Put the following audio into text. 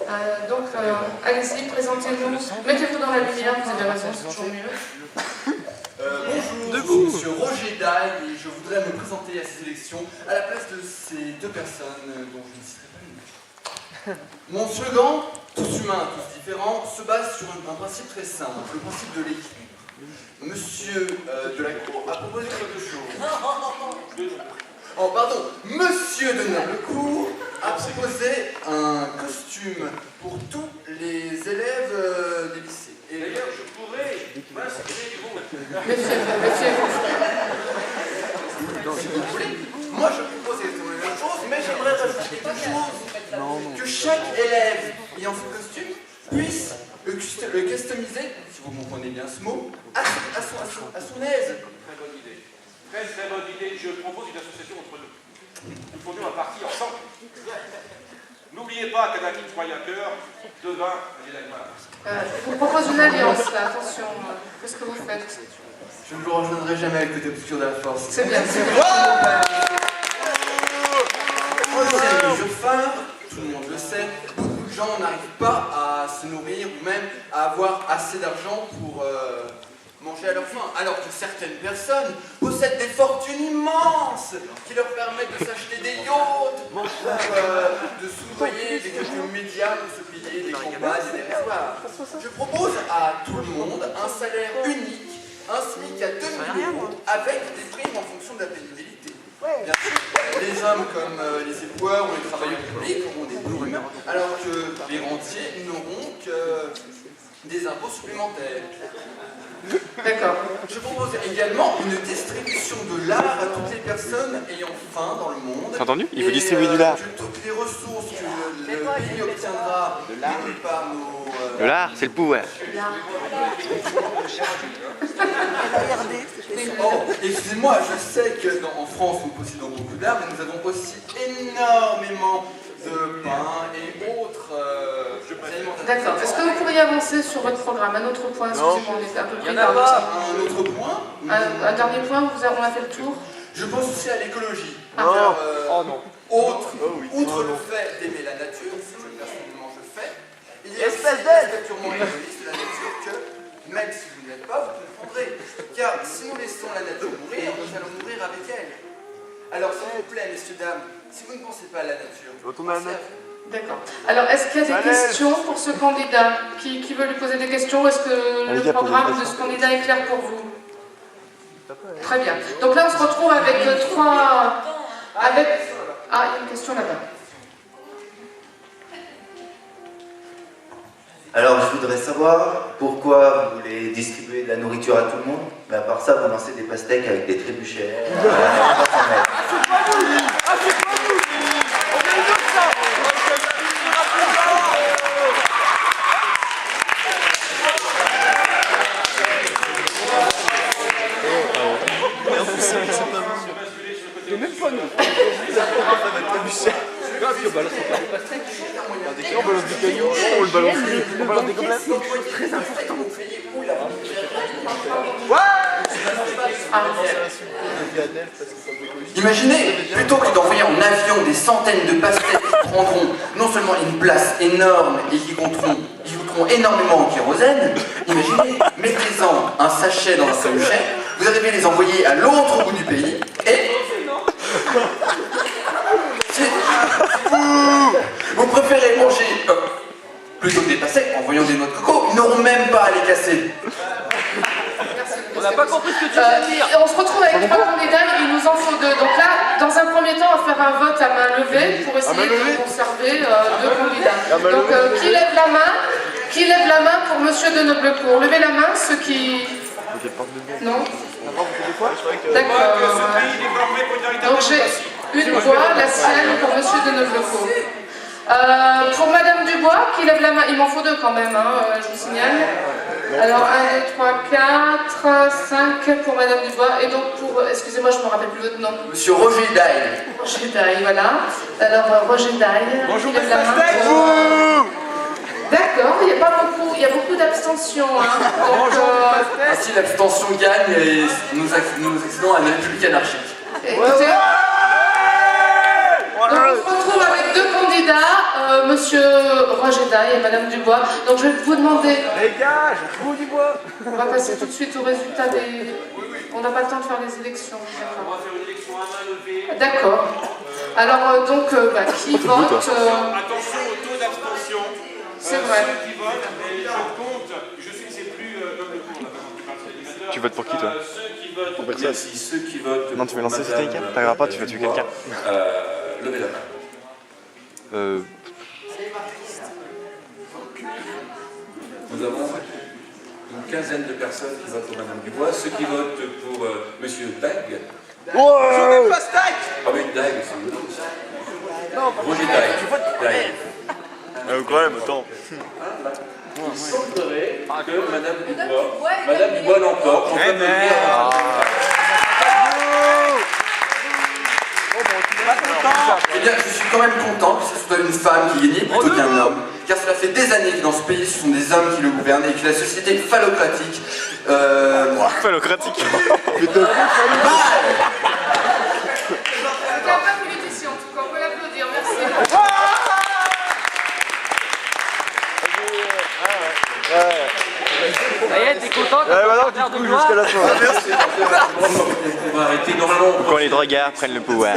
Allez-y, présentez-nous. Mettez-vous dans la lumière, vous avez raison, c'est toujours mieux. Bonjour, je suis monsieur Roger Daille et je voudrais me présenter à ces élections à la place de ces deux personnes dont je ne citerai pas les noms. Mon slogan, tous humains, tous différents, se base sur un principe très simple, le principe de l'équilibre. Monsieur Delacour a proposé quelque chose. Oh pardon, Monsieur de Noblecourt a proposé un costume pour tous les élèves des lycées. Et d'ailleurs, je pourrais m'inscrire vous. Si vous voulez, moi je propose exactement la même chose, mais j'aimerais rajouter quelque chose. Que chaque élève ayant ce costume puisse le customiser, si vous comprenez bien ce mot, à son aise. Très bonne idée. Très bonne idée. Je propose une association entre nous. Nous fondons un parti ensemble. N'oubliez pas qu'un acquis de croyant cœur devint un électorat. Je vous propose une alliance là, attention. Qu'est-ce que vous faites? Je ne vous rejoindrai jamais avec le côté obscur de la force. C'est bien, c'est bien. C'est une mesure phare, tout le monde le sait. Beaucoup de gens n'arrivent pas à se nourrir ou même à avoir assez d'argent pour manger à leur faim. Alors que certaines personnes possèdent des fortunes immenses qui leur permettent de s'acheter des yachts, de soudoyer des quelques médias pour se payer des campagnes et des réservoirs. Je propose à tout le monde un salaire unique, un SMIC à 2 000 € avec des primes en fonction de la pénibilité. Bien sûr, les hommes comme les éboueurs ou les travailleurs publics auront des primes, alors que les rentiers n'auront que des impôts supplémentaires. D'accord. Je propose également une distribution de l'art à toutes les personnes ayant faim dans le monde. T'as entendu? Il faut distribuer du lard. Que toutes les ressources que le pays obtiendra, mais par nos... Le lard, c'est le pouvoir. Oh, excusez-moi, je sais qu'en France nous possédons beaucoup d'art, mais nous avons aussi énormément de pain et autres alimentations. D'accord. Est-ce que vous pourriez avancer sur votre programme? Un autre point, excusez-moi, on était un peu pris par le Un autre point un dernier point, on a fait le tour. Je pense aussi à l'écologie. Non. Outre le fait d'aimer la nature, ce que personnellement je fais, il y a aussi l'aspect purement égoïste de la nature que, même si vous ne l'êtes pas, vous comprendrez. Car si nous laissons la nature mourir, nous allons mourir avec elle. Alors s'il vous plaît, messieurs, dames, si vous ne pensez pas à la nature, pensez à vous. D'accord. Alors, est-ce qu'il y a des questions pour ce candidat qui veut lui poser des questions? Est-ce que le programme de ce candidat est clair pour vous? Très bien. Donc là, on se retrouve avec trois... Ah, il y a une question là-bas. Alors, je voudrais savoir pourquoi vous voulez distribuer de la nourriture à tout le monde, mais à part ça, vous lancez des pastèques avec des trébuchets. On balance des cailloux, on le balance lui, on balance des gobelins. très important. Imaginez, plutôt que d'envoyer en avion des centaines de pastèques qui prendront non seulement une place énorme et qui coûteront énormément en kérosène, imaginez, mettez-en un sachet dans un trébuchet, vous arrivez à les envoyer à l'autre bout du pays et... Vous préférez manger plutôt que des pastèques en voyant des noix de coco, ils n'auront même pas à les casser. On n'a pas compris ce que tu viens de dire. On se retrouve avec trois candidats, il nous en faut deux. Donc là, dans un premier temps, on va faire un vote à main levée pour essayer de conserver deux candidats. Donc qui lève la main? Qui lève la main pour Monsieur de Noblecourt? Levez la main, ceux qui... Non? D'accord. Donc j'ai une voix, la sienne, pour Monsieur de Noblecourt. Pour Madame Dubois, qui lève la main, il m'en faut deux quand même, je vous signale. Alors 1, 2, 3, 4, 5 pour Madame Dubois, et donc pour, excusez-moi, je ne me rappelle plus votre nom. Monsieur Roger Daille. Roger Daille, voilà. Alors Roger Daille, Bonjour, qui lève la main. D'accord, il y a beaucoup d'abstention. Ainsi l'abstention gagne et nous accédons à une république anarchique. Écoutez, donc on se retrouve avec deux candidats. candidats, monsieur Roger Daille et madame Dubois. Donc je vais vous demander... Dégage, bout du bois. On va passer tout de suite au résultat des... On n'a pas le temps de faire les élections. On va faire une élection à main levée. D'accord. Alors qui vote Attention au taux d'abstention. C'est vrai. Ceux qui votent, et je compte, je sais que c'est plus comme le cours, Tu votes pour qui, toi? Ceux qui votent Pour pour personne. merci, ceux qui votent Non, tu veux pour lancer madame, cette T'arriveras pas, tu vas tuer quelqu'un. Levez la main. Nous avons une quinzaine de personnes qui votent pour madame Dubois. Ceux qui votent pour monsieur Dag. Ouais. Ah mais Dag, c'est le nom ça. Roger Dag. Quand même, attends. Il semblerait que madame Dubois l'emporte. On peut me le dire. Eh bien, je suis quand même content que ce soit une femme qui gagne plutôt qu'un homme. Car cela fait des années que dans ce pays, ce sont des hommes qui le gouvernent et que la société phallocratique... Phallocratique. C'est un vrai politicien, en tout cas, on peut l'applaudir, merci. Ça y est, t'es content Ouais, maintenant tu te couches jusqu'à la fin. On va arrêter normalement. Quand les drogards prennent le pouvoir.